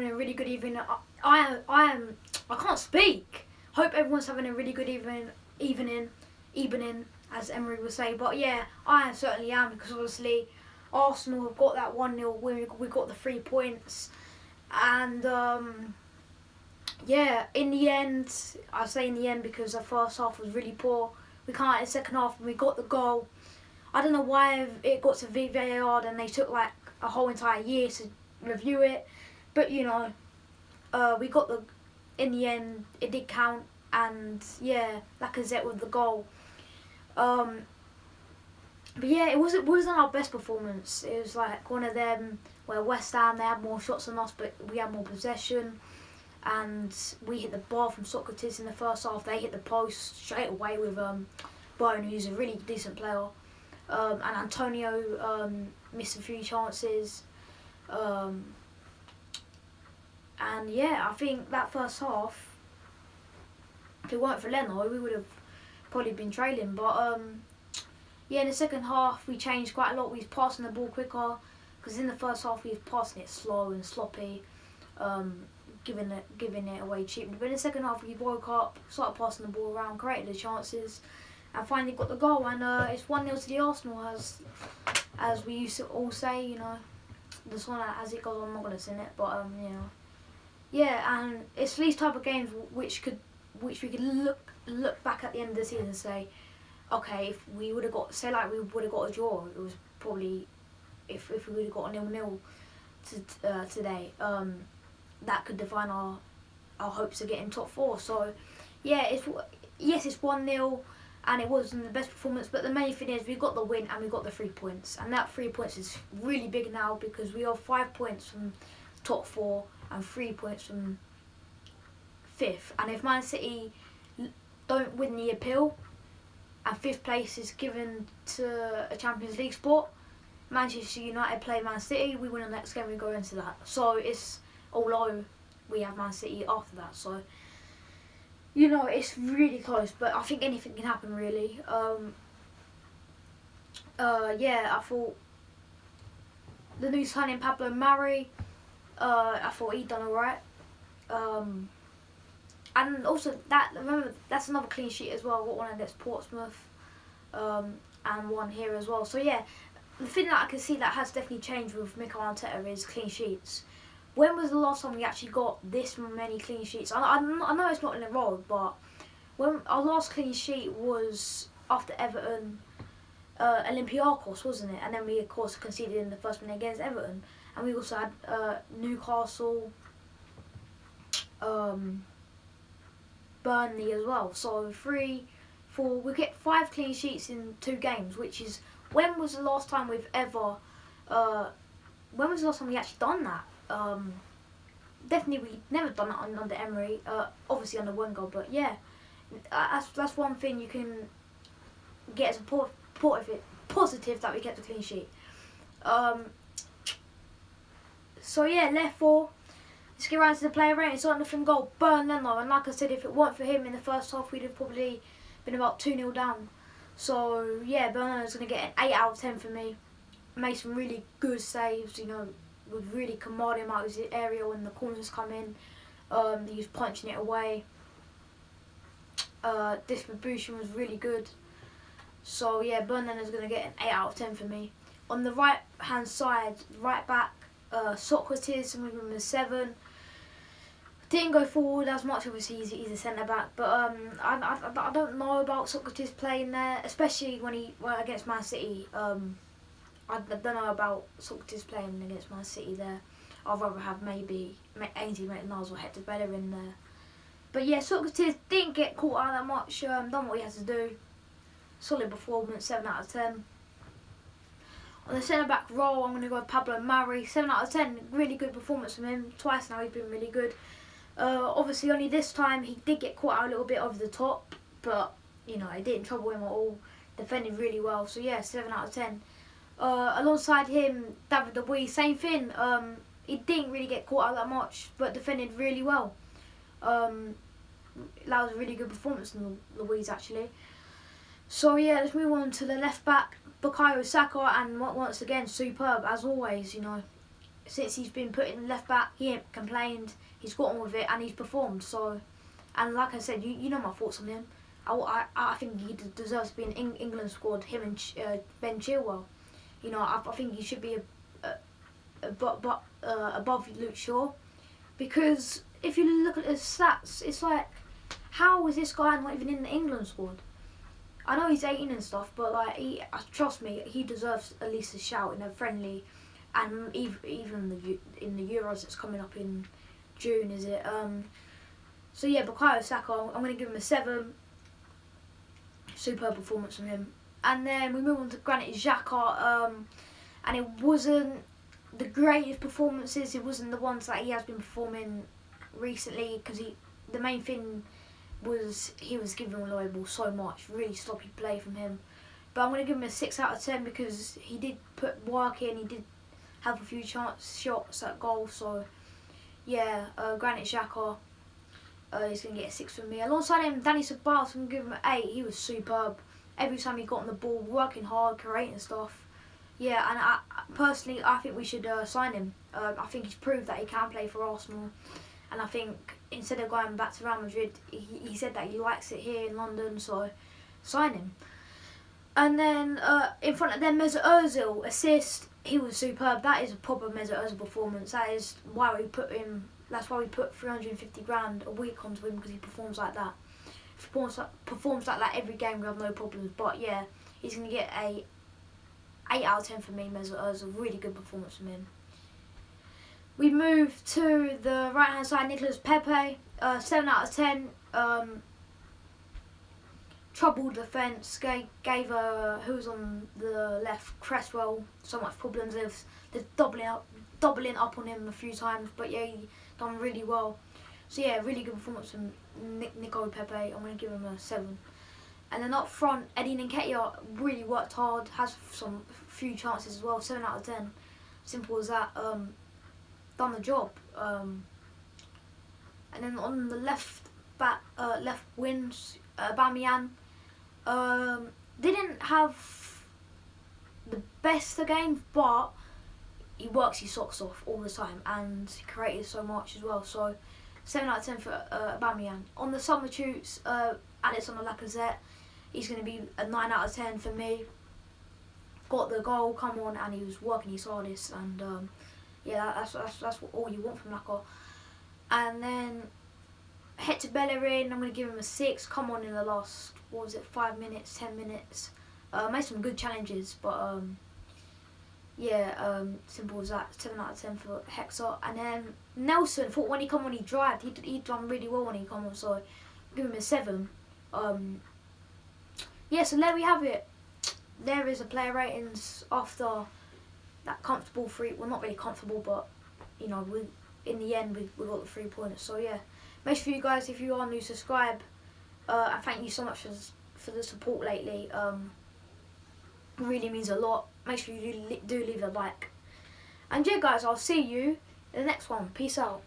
having a really good evening. I can't speak. Hope everyone's having a really good evening, as Emery would say. But yeah, I certainly am, because obviously Arsenal have got that 1-0 win. We got the 3 points, and yeah, in the end, I say in the end because the first half was really poor. We came out in the second half and we got the goal. I don't know why it got to VAR and they took like a whole entire year to review it, but we got the. In the end, it did count, and yeah, Lacazette with the goal. But yeah, it wasn't our best performance. It was like one of them where West Ham, they had more shots than us, but we had more possession, and we hit the bar from Socrates in the first half. They hit the post straight away with Bone, who's a really decent player, and Antonio missed a few chances. And yeah, I think that first half, if it weren't for Leno, we would have probably been trailing. But yeah, in the second half, we changed quite a lot. We was passing the ball quicker, because in the first half, we was passing it slow and sloppy, giving it away cheaply. But in the second half, we woke up, started passing the ball around, created the chances, and finally got the goal. And it's 1-0 to the Arsenal, as we used to all say. The song as it goes on, I'm not gonna sing it, but yeah, and it's these type of games which we could look back at the end of the season and say, okay, if we would have got, say like we would have got a draw, it was probably, if we would have got a 0-0 today, that could define our hopes of getting top 4. So yeah, it's 1-0 and it wasn't the best performance, but the main thing is we got the win and we got the 3 points, and that 3 points is really big now, because we are 5 points from top 4 and 3 points from 5th. And if Man City don't win the appeal and 5th place is given to a Champions League spot, Manchester United play Man City, we win the next game, we go into that. So it's, although we have Man City after that, so it's really close, but I think anything can happen really. Yeah, I thought the new signing Pablo Mari, I thought he'd done alright. And also remember that's another clean sheet as well. I got one against Portsmouth, and one here as well. So yeah, the thing that I can see that has definitely changed with Mikel Arteta is clean sheets. When was the last time we actually got this many clean sheets? I know it's not in a row, but when our last clean sheet was after Everton, Olympiacos, wasn't it? And then we of course conceded in the first minute against Everton, and we also had Newcastle, Burnley as well. So 3, 4, we get 5 clean sheets in 2 games, which is, when was the last time we've ever, when was the last time we actually done that? Definitely we never done that under Emery, obviously under Wenger, but yeah, that's one thing you can get as a positive that we kept a clean sheet. So yeah, left 4. Let's get right to the player rating. Starting from goal, Bernd Leno, and like I said, if it weren't for him in the first half, we'd have probably been about 2-0 down. So yeah, Bernd Leno's going to get an 8 out of 10 for me. Made some really good saves, was really commanding him out of his area when the corners come in. He was punching it away. Distribution was really good. So yeah, Bernd Leno's going to get an 8 out of 10 for me. On the right hand side, right back, Socrates, and we were 7. Didn't go forward as much, obviously he's a centre back, but I don't know about Socrates playing there, especially when he went against Man City. I don't know about Socrates playing against Man City there. I'd rather have maybe Ainsley Maitland-Niles or Hector Bellerin there. But yeah, Socrates didn't get caught out that much, done what he had to do. Solid performance, 7 out of 10. On the centre back role, I'm going to go with Pablo Mari, 7 out of 10. Really good performance from him. Twice now he's been really good. Obviously only this time he did get caught out a little bit over the top, but it didn't trouble him at all. Defended really well, so yeah, 7 out of 10. Alongside him, David Luiz, same thing. He didn't really get caught out that much, but defended really well. That was a really good performance from Luiz actually. So yeah, let's move on to the left back, Bukayo Saka, and once again superb as always. since he's been put in left back, he ain't complained. He's got on with it and he's performed. So, and like I said, you know my thoughts on him. I think he deserves to be in England squad. Him and Ben Chilwell. You know, I think he should be above Luke Shaw, because if you look at his stats, it's like, how is this guy not even in the England squad? I know he's 18 and stuff, but like, trust me, he deserves at least a shout in a friendly, and even in the Euros that's coming up in June, is it? So yeah, Bukayo Saka, I'm going to give him a 7. Superb performance from him. And then we move on to Granit Xhaka, and it wasn't the greatest performances. It wasn't the ones that he has been performing recently, because the main thing was he was giving away the ball so much. Really sloppy play from him. But I'm going to give him a 6 out of 10 because he did put work in. He did have a few shots at goal. So yeah, Granit Xhaka, he's going to get a 6 from me. Alongside him, Dani Ceballos, I'm going to give him an 8. He was superb. Every time he got on the ball, working hard, creating stuff. Yeah, and personally, I think we should sign him. I think he's proved that he can play for Arsenal. And I think instead of going back to Real Madrid, he said that he likes it here in London, so sign him. And then in front of them, Mesut Ozil, assist. He was superb. That is a proper Mesut Ozil performance. That is why we put him. That's why we put 350 grand a week onto him, because he performs like that. Performs like that every game. We have no problems. But yeah, he's gonna get a 8 out of 10 for me. Mesut Ozil, really good performance from him. We move to the right hand side. Nicolas Pepe, 7 out of 10. Troubled defence. Gave who was on the left, Cresswell, so much problems. They're doubling up on him a few times, but yeah, he done really well. So yeah, really good performance from Nico Pepe. I'm going to give him a 7. And then up front, Eddie Nketiah really worked hard, has some few chances as well. 7 out of 10. Simple as that. Done the job. And then on the left wings, Aubameyang didn't have the best of games, but he works his socks off all the time and he created so much as well. So 7 out of 10 for Aubameyang. On the substitutes, Alisson Lacazette, he's going to be a 9 out of 10 for me. Got the goal, come on, and he was working his hardest, and yeah, that's what all you want from Lacazette. And then Hector Bellerin, I'm going to give him a 6. Come on in the last, 5 minutes, 10 minutes. Made some good challenges, but yeah, simple as that. 7 out of 10 for Hector. And then Nelson, thought when he come on, he drived. He done really well when he come on, so give him a 7. Yeah, so there we have it. There is a player ratings after that comfortable 3. Well, not really comfortable, but you know, in the end we got the 3 points. So yeah, make sure you guys, if you are new, subscribe. And thank you so much for the support lately. It really means a lot. Make sure you do leave a like. And yeah, guys, I'll see you in the next one. Peace out.